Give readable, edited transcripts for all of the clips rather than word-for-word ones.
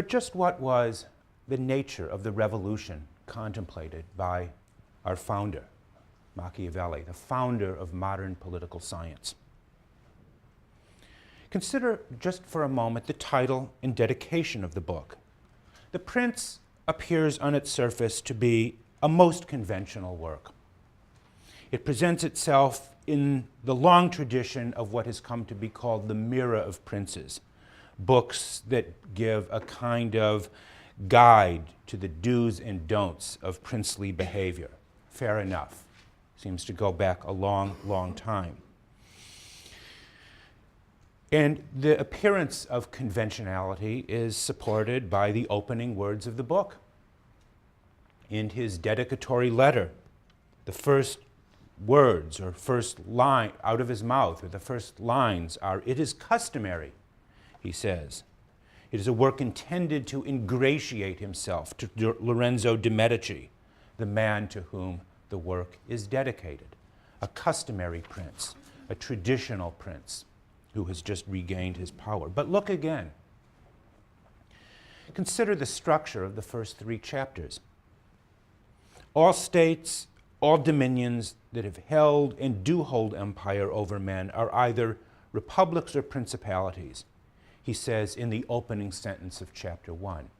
But just what was the nature of the revolution contemplated by our founder, Machiavelli, the founder of modern political science? Consider just for a moment the title and dedication of the book. The Prince appears on its surface to be a most conventional work. It presents itself in the long tradition of what has come to be called the Mirror of Princes, books that give a kind of guide to the do's and don'ts of princely behavior. Fair enough. Seems to go back a long, long time. And the appearance of conventionality is supported by the opening words of the book. In his dedicatory letter, the first words or first line out of his mouth, or the first lines are, "It is customary," he says. It is a work intended to ingratiate himself to Lorenzo de' Medici, the man to whom the work is dedicated, a customary prince, a traditional prince who has just regained his power. But look again. Consider the structure of the first 3 chapters. All states, all dominions that have held and do hold empire over men are either republics or principalities, he says in the opening sentence of chapter 1.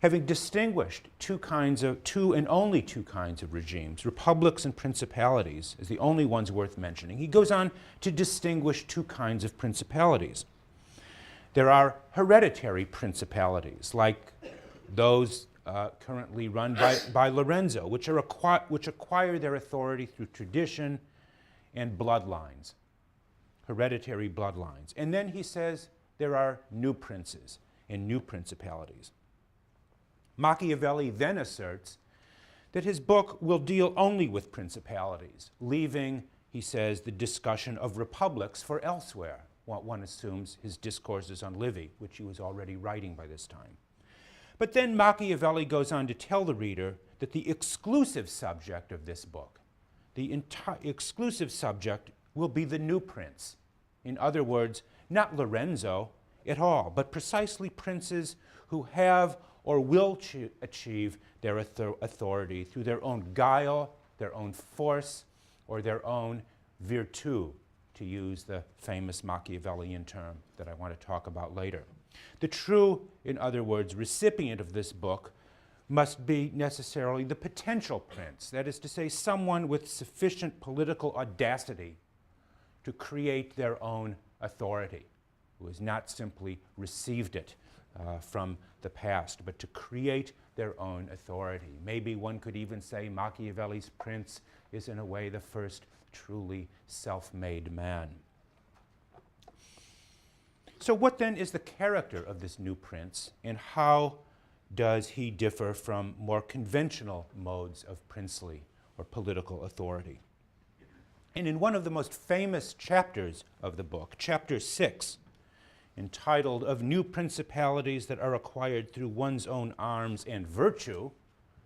Having distinguished two and only two kinds of regimes, republics and principalities, as the only ones worth mentioning, he goes on to distinguish 2 kinds of principalities. There are hereditary principalities, like those currently run by Lorenzo, which acquire their authority through tradition and bloodlines, hereditary bloodlines. And then he says there are new princes and new principalities. Machiavelli then asserts that his book will deal only with principalities, leaving, he says, the discussion of republics for elsewhere. One assumes his discourses on Livy, which he was already writing by this time. But then Machiavelli goes on to tell the reader that the exclusive subject of this book, the exclusive subject, will be the new prince. In other words, not Lorenzo at all, but precisely princes who have or will achieve their authority through their own guile, their own force, or their own virtu, to use the famous Machiavellian term that I want to talk about later. The true, in other words, recipient of this book must be necessarily the potential prince, that is to say, someone with sufficient political audacity to create their own authority, who has not simply received it from the past, but to create their own authority. Maybe one could even say Machiavelli's prince is in a way the first truly self-made man. So what then is the character of this new prince, and how does he differ from more conventional modes of princely or political authority? And in one of the most famous chapters of the book, chapter 6, entitled "Of New Principalities That Are Acquired Through One's Own Arms and Virtue,"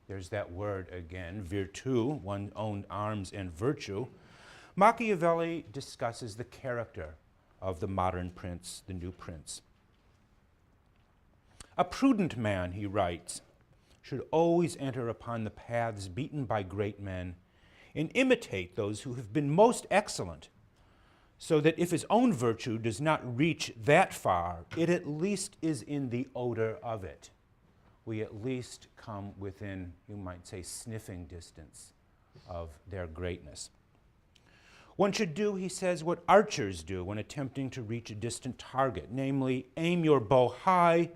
there's that word again, virtu, one's own arms and virtue, Machiavelli discusses the character of the modern prince, the new prince. "A prudent man," he writes, "should always enter upon the paths beaten by great men and imitate those who have been most excellent, so that if his own virtue does not reach that far, it at least is in the odor of it." We at least come within, you might say, sniffing distance of their greatness. One should do, he says, what archers do when attempting to reach a distant target, namely, aim your bow high,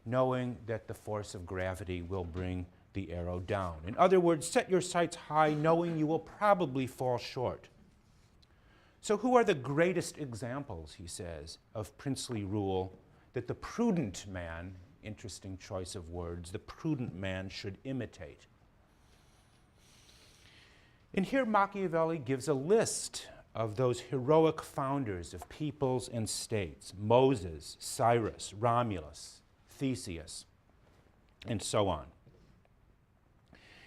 knowing that the force of gravity will bring the arrow down. In other words, set your sights high, knowing you will probably fall short. So who are the greatest examples, he says, of princely rule that the prudent man, interesting choice of words, the prudent man should imitate? And here Machiavelli gives a list of those heroic founders of peoples and states: Moses, Cyrus, Romulus, Theseus, and so on.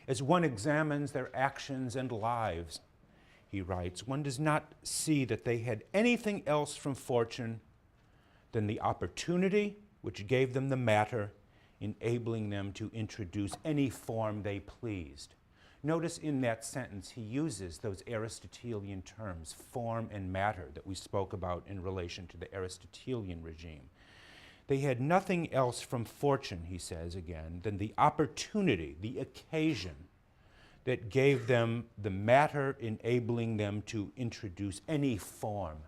As one examines their actions and lives, he writes, one does not see that they had anything else from fortune than the opportunity which gave them the matter, enabling them to introduce any form they pleased. Notice in that sentence he uses those Aristotelian terms, form and matter, that we spoke about in relation to the Aristotelian regime. They had nothing else from fortune, he says again, than the opportunity, the occasion, that gave them the matter, enabling them to introduce any form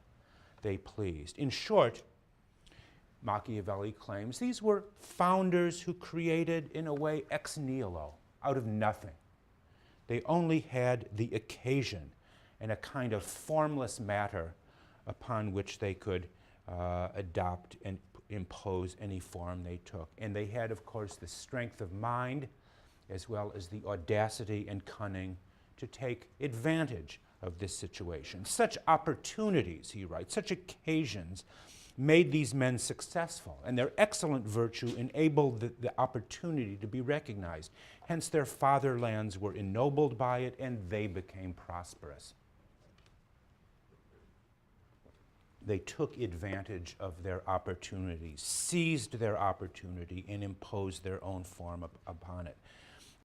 they pleased. In short, Machiavelli claims these were founders who created, in a way, ex nihilo, out of nothing. They only had the occasion and a kind of formless matter upon which they could adopt and impose any form they took. And they had, of course, the strength of mind as well as the audacity and cunning to take advantage of this situation. Such opportunities, he writes, such occasions made these men successful, and their excellent virtue enabled the opportunity to be recognized. Hence their fatherlands were ennobled by it, and they became prosperous. They took advantage of their opportunities, seized their opportunity, and imposed their own form upon it.